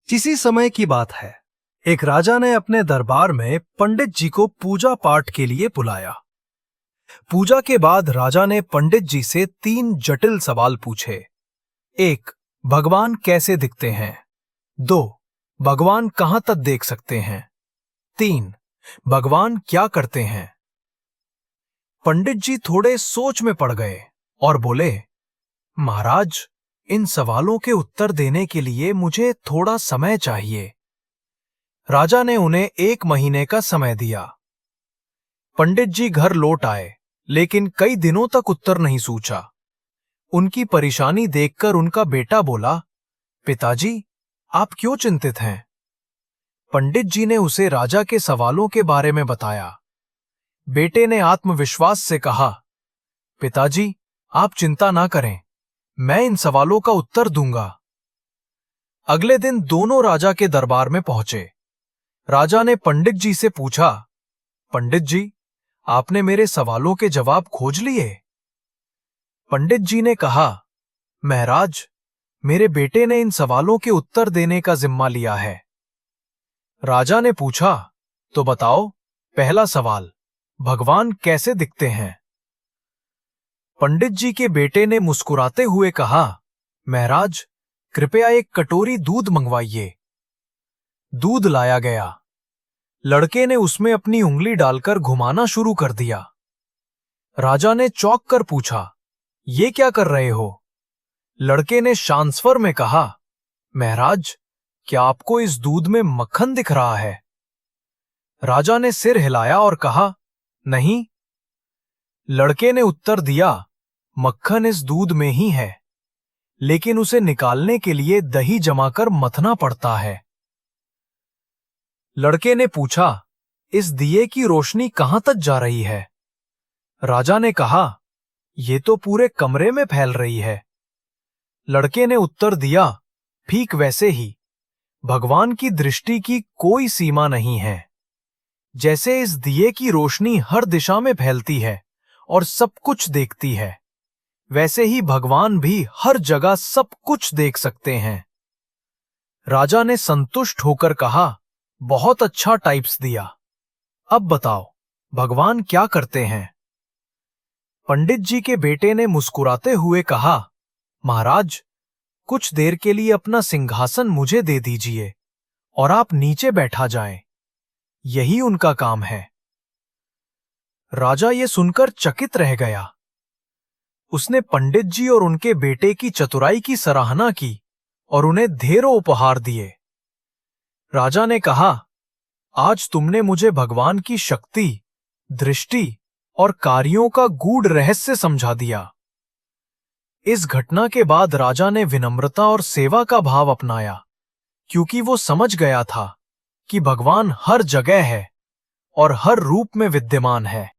इसी समय की बात है। एक राजा ने अपने दरबार में पंडित जी को पूजा पाठ के लिए बुलाया। पूजा के बाद राजा ने पंडित जी से 3 जटिल सवाल पूछे। 1. भगवान कैसे दिखते हैं? 2. भगवान कहां तक देख सकते हैं? 3. भगवान क्या करते हैं? पंडित जी थोड़े सोच में पड़ गए और बोले, महाराज, इन सवालों के उत्तर देने के लिए मुझे थोड़ा समय चाहिए। राजा ने उन्हें 1 महीने का समय दिया। पंडित जी घर लौट आए, लेकिन कई दिनों तक उत्तर नहीं सूझा। उनकी परेशानी देखकर उनका बेटा बोला, पिताजी, आप क्यों चिंतित हैं? पंडित जी ने उसे राजा के सवालों के बारे में बताया। बेटे ने आत्मविश्वास से कहा, पिताजी, आप चिंता ना करें, मैं इन सवालों का उत्तर दूंगा। अगले दिन दोनों राजा के दरबार में पहुंचे। राजा ने पंडित जी से पूछा, पंडित जी, आपने मेरे सवालों के जवाब खोज लिए? पंडित जी ने कहा, महाराज, मेरे बेटे ने इन सवालों के उत्तर देने का जिम्मा लिया है। राजा ने पूछा, तो बताओ, पहला सवाल, भगवान कैसे दिखते हैं? पंडित जी के बेटे ने मुस्कुराते हुए कहा, महाराज, कृपया 1 कटोरी दूध मंगवाइए। दूध लाया गया। लड़के ने उसमें अपनी उंगली डालकर घुमाना शुरू कर दिया। राजा ने चौंक कर पूछा, ये क्या कर रहे हो? लड़के ने शांत स्वर में कहा, महाराज, क्या आपको इस दूध में मक्खन दिख रहा है? राजा ने सिर हिलाया और कहा, नहीं। लड़के ने उत्तर दिया, मक्खन इस दूध में ही है, लेकिन उसे निकालने के लिए दही जमाकर मथना पड़ता है। लड़के ने पूछा, इस दिए की रोशनी कहां तक जा रही है? राजा ने कहा, यह तो पूरे कमरे में फैल रही है। लड़के ने उत्तर दिया, ठीक वैसे ही भगवान की दृष्टि की कोई सीमा नहीं है। जैसे इस दिए की रोशनी हर दिशा में फैलती है और सब कुछ देखती है, वैसे ही भगवान भी हर जगह सब कुछ देख सकते हैं। राजा ने संतुष्ट होकर कहा, बहुत अच्छा टाइप्स दिया। अब बताओ, भगवान क्या करते हैं? पंडित जी के बेटे ने मुस्कुराते हुए कहा, महाराज, कुछ देर के लिए अपना सिंहासन मुझे दे दीजिए और आप नीचे बैठा जाएं। यही उनका काम है। राजा ये सुनकर चकित रह गया। उसने पंडित जी और उनके बेटे की चतुराई की सराहना की और उन्हें ढेरों उपहार दिए। राजा ने कहा, आज तुमने मुझे भगवान की शक्ति, दृष्टि और कार्यों का गूढ़ रहस्य समझा दिया। इस घटना के बाद राजा ने विनम्रता और सेवा का भाव अपनाया, क्योंकि वो समझ गया था कि भगवान हर जगह है और हर रूप में विद्यमान है।